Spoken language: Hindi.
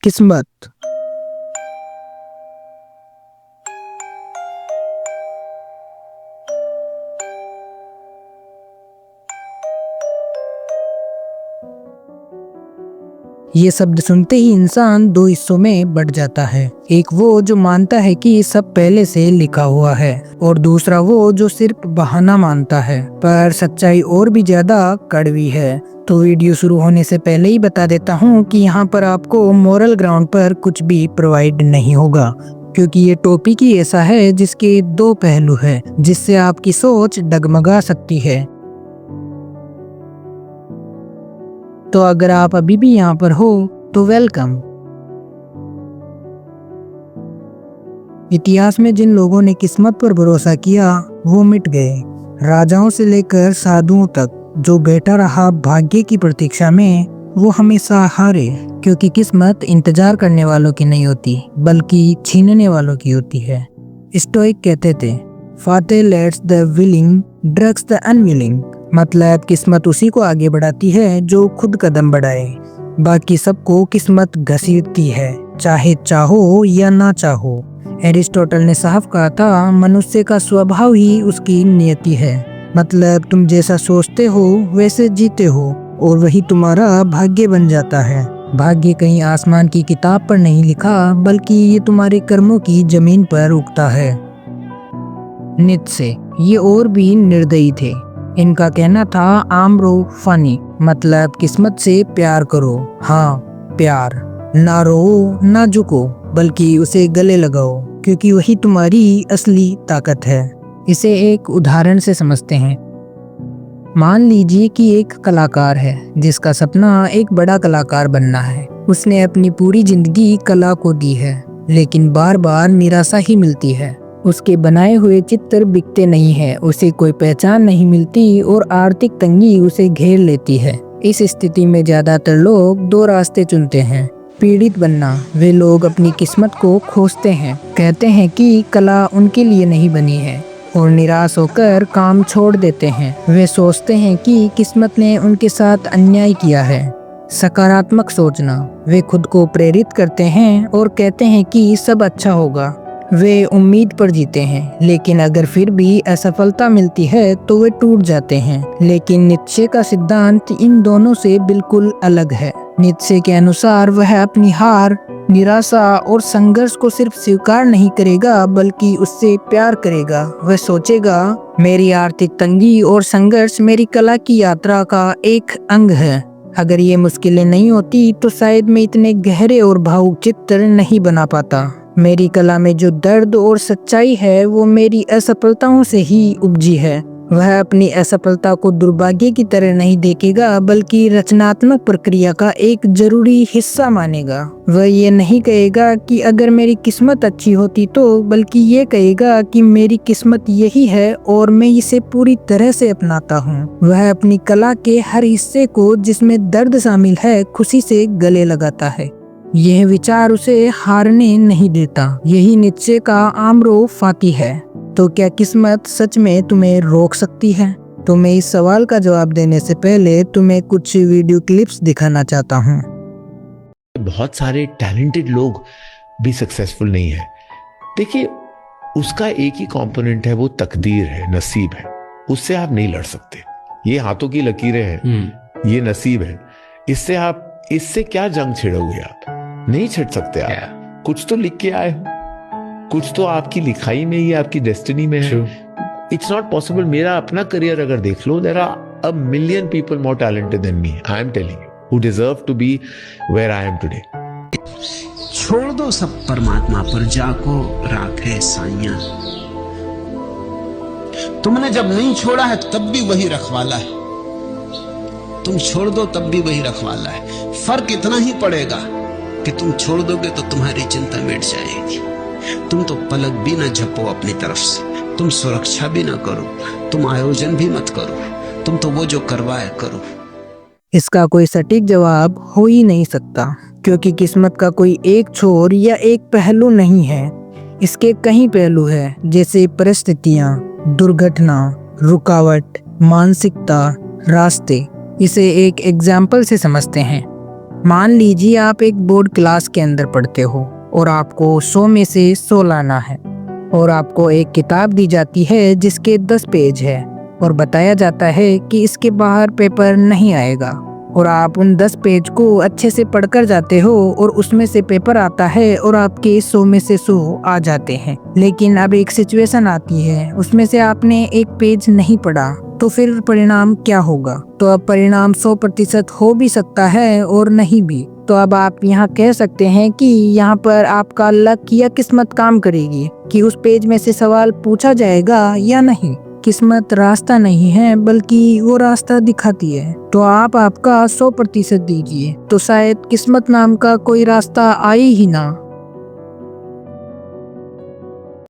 किस्मत। ये शब्द सुनते ही इंसान दो हिस्सों में बट जाता है। एक वो जो मानता है कि सब पहले से लिखा हुआ है, और दूसरा वो जो सिर्फ बहाना मानता है। पर सच्चाई और भी ज्यादा कड़वी है। तो वीडियो शुरू होने से पहले ही बता देता हूँ कि यहाँ पर आपको मोरल ग्राउंड पर कुछ भी प्रोवाइड नहीं होगा, क्योंकि ये टॉपिक ही ऐसा है जिसके दो पहलू है, जिससे आपकी सोच डगमगा सकती है। तो अगर आप अभी भी यहाँ पर हो तो वेलकम। इतिहास में जिन लोगों ने किस्मत पर भरोसा किया वो मिट गए। राजाओं से लेकर साधुओं तक जो बैठा रहा भाग्य की प्रतीक्षा में, वो हमेशा हारे, क्योंकि किस्मत इंतजार करने वालों की नहीं होती, बल्कि छीनने वालों की होती है। स्टोइक कहते थे, fate leads the willing drags the unwilling. मतलब किस्मत उसी को आगे बढ़ाती है जो खुद कदम बढ़ाए, बाकी सबको किस्मत घसीटती है, चाहे चाहो या ना चाहो। एरिस्टोटल ने साफ कहा था, मनुष्य का स्वभाव ही उसकी नियति है। मतलब तुम जैसा सोचते हो वैसे जीते हो, और वही तुम्हारा भाग्य बन जाता है। भाग्य कहीं आसमान की किताब पर नहीं लिखा, बल्कि ये तुम्हारे कर्मों की जमीन पर उगता है। नीत्शे ये और भी निर्दयी थे। इनका कहना था, आम्रो फनी, मतलब किस्मत से प्यार करो। हाँ, प्यार, ना रो ना झुको, बल्कि उसे गले लगाओ, क्योंकि वही तुम्हारी असली ताकत है। इसे एक उदाहरण से समझते हैं। मान लीजिए कि एक कलाकार है जिसका सपना एक बड़ा कलाकार बनना है। उसने अपनी पूरी जिंदगी कला को दी है, लेकिन बार बार निराशा ही मिलती है। उसके बनाए हुए चित्र बिकते नहीं है, उसे कोई पहचान नहीं मिलती, और आर्थिक तंगी उसे घेर लेती है। इस स्थिति में ज्यादातर लोग दो रास्ते चुनते हैं। पीड़ित बनना, वे लोग अपनी किस्मत को खोजते हैं, कहते हैं कि कला उनके लिए नहीं बनी है, और निराश होकर काम छोड़ देते हैं। वे सोचते हैं कि किस्मत ने उनके साथ अन्याय किया है। सकारात्मक सोचना, वे खुद को प्रेरित करते हैं और कहते हैं कि सब अच्छा होगा। वे उम्मीद पर जीते हैं, लेकिन अगर फिर भी असफलता मिलती है तो वे टूट जाते हैं। लेकिन नीत्शे का सिद्धांत इन दोनों से बिल्कुल अलग है। नीत्शे के अनुसार वह अपनी हार, निराशा और संघर्ष को सिर्फ स्वीकार नहीं करेगा, बल्कि उससे प्यार करेगा। वह सोचेगा, मेरी आर्थिक तंगी और संघर्ष मेरी कला की यात्रा का एक अंग है। अगर ये मुश्किलें नहीं होती तो शायद मैं इतने गहरे और भावुक चित्र नहीं बना पाता। मेरी कला में जो दर्द और सच्चाई है वो मेरी असफलताओं से ही उपजी है। वह अपनी असफलता को दुर्भाग्य की तरह नहीं देखेगा, बल्कि रचनात्मक प्रक्रिया का एक जरूरी हिस्सा मानेगा। वह ये नहीं कहेगा कि अगर मेरी किस्मत अच्छी होती तो, बल्कि ये कहेगा कि मेरी किस्मत यही है और मैं इसे पूरी तरह से अपनाता हूँ। वह अपनी कला के हर हिस्से को, जिसमें दर्द शामिल है, खुशी से गले लगाता है। यह विचार उसे हारने नहीं देता। यही नीत्शे का आम्रो फाती है। तो क्या किस्मत सच में तुम्हें रोक सकती है? तो मैं इस सवाल का जवाब देने से पहले तुम्हें कुछ वीडियो क्लिप्स दिखाना चाहता हूँ। बहुत सारे टैलेंटेड लोग भी सक्सेसफुल नहीं है। देखिए, उसका एक ही कंपोनेंट है, वो तकदीर है, नसीब है। उससे आप नहीं लड़ सकते। ये हाथों की लकीरें हैं, ये नसीब है। इससे क्या जंग छिड़ोगे आप? नहीं छिड़ सकते आप। कुछ तो लिख के आए हो, कुछ तो आपकी लिखाई में ही, आपकी डेस्टिनी में है। It's not possible. मेरा अपना करियर अगर देख लो, there are a million people more talented than me, I am telling you, who deserve to be where I am today. छोड़ दो सब परमात्मा पर, जाको राखे साइयां। तुमने जब नहीं छोड़ा है तब भी वही रखवाला है, तुम छोड़ दो तब भी वही रखवाला है। फर्क इतना ही पड़ेगा कि तुम छोड़ दोगे तो तुम्हारी चिंता मिट जाएगी। तुम तो पलक भी ना झपो अपनी तरफ से, तुम सुरक्षा भी ना करो, तुम आयोजन भी मत करो, तुम तो वो जो करवाए करो। इसका कोई सटीक जवाब हो ही नहीं सकता, क्योंकि किस्मत का कोई एक छोर या एक पहलू नहीं है। इसके कई पहलू हैं, जैसे परिस्थितियाँ, दुर्घटना, रुकावट, मानसिकता, रास्ते। इसे एक एग्जाम्पल से समझते हैं। मान लीजिए आप एक बोर्ड क्लास के अंदर पढ़ते हो और आपको 100 में से 100 लाना है और आपको एक किताब दी जाती है जिसके 10 पेज है और बताया जाता है कि इसके बाहर पेपर नहीं आएगा और आप उन 10 पेज को अच्छे से पढ़कर जाते हो और उसमें से पेपर आता है और आपके 100 में से 100 आ जाते हैं। लेकिन अब एक सिचुएशन आती है, उसमें से आपने एक पेज नहीं पढ़ा, तो फिर परिणाम क्या होगा? तो अब परिणाम 100% हो भी सकता है और नहीं भी। तो अब आप यहाँ कह सकते हैं कि यहाँ पर आपका लक या किस्मत काम करेगी कि उस पेज में से सवाल पूछा जाएगा या नहीं। किस्मत रास्ता नहीं है बल्कि वो रास्ता दिखाती है। तो आप आपका 100% दीजिए तो शायद किस्मत नाम का कोई रास्ता आए ही ना।